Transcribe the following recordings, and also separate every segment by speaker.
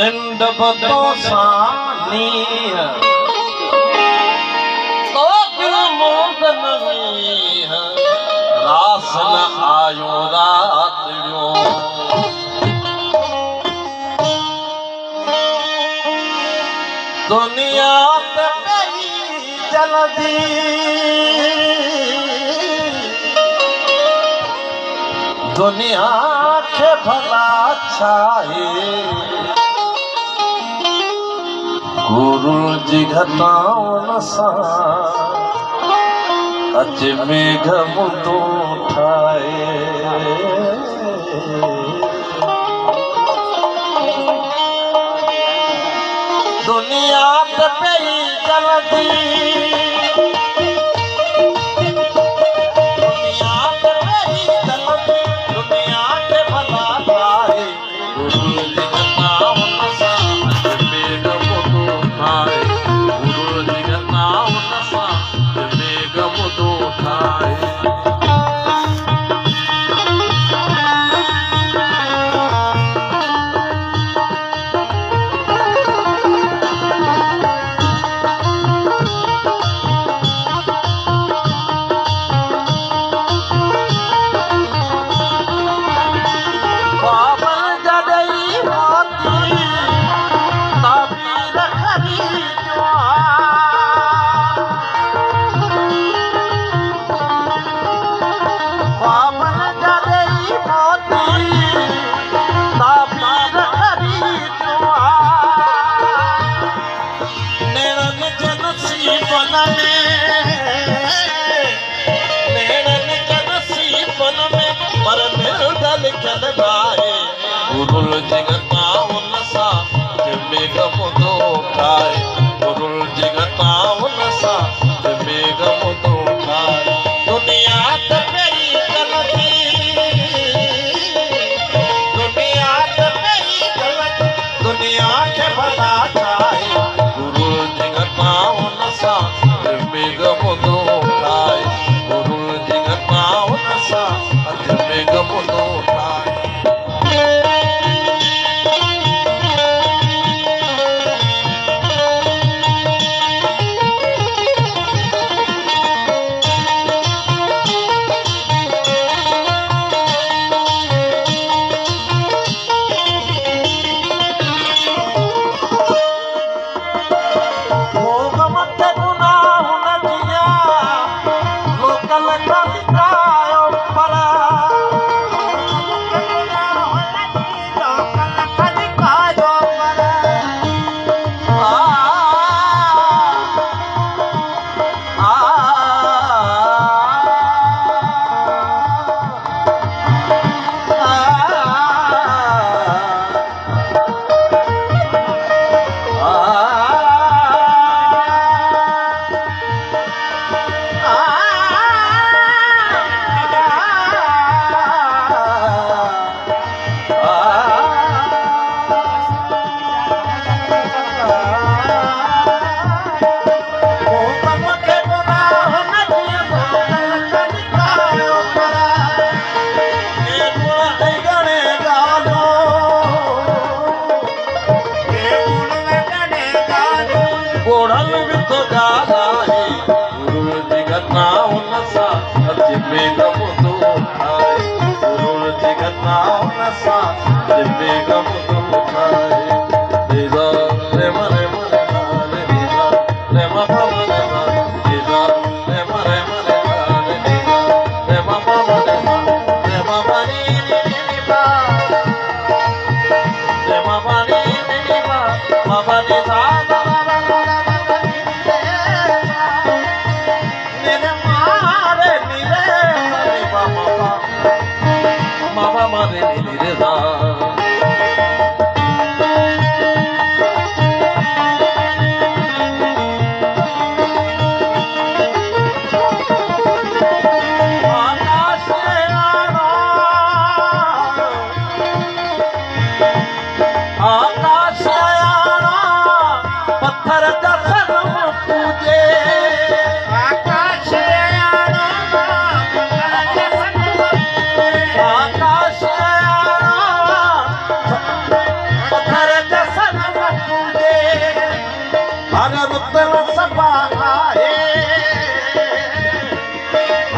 Speaker 1: निंड बतो सानी तो दिल मोदन में रास न आयो रात्रियो दुनिया ते पई जल्दी दुनिया के भला छाए गुरु जी घटावन सा अच मेघ मुदो ठाए दुनिया ते पई जल्दी दुनिया ते पई जल्दी दुनिया के भला छाए गुरु जी घटावन सा अच मेघ मुदो ठाए गुरु जी घटावन सा अच मेघ मुदो ठाए गुरुल जगतावन सा मेघ मुदो ठाए गुरुल जगतावन सा मेघ मुदो ठाए दुनिया ते पई जल्दी दुनिया ते पई जल्दी दुनिया के भला छाए गुरुल जगतावन सा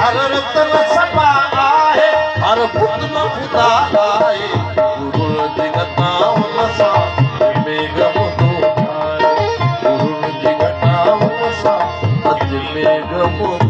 Speaker 1: हर रतन सपा आहे हर बुत न खुदा आहे गुरु जगता उनसा मेघ मुदो आए गुरु जगता उनसा अज मेघ मुदो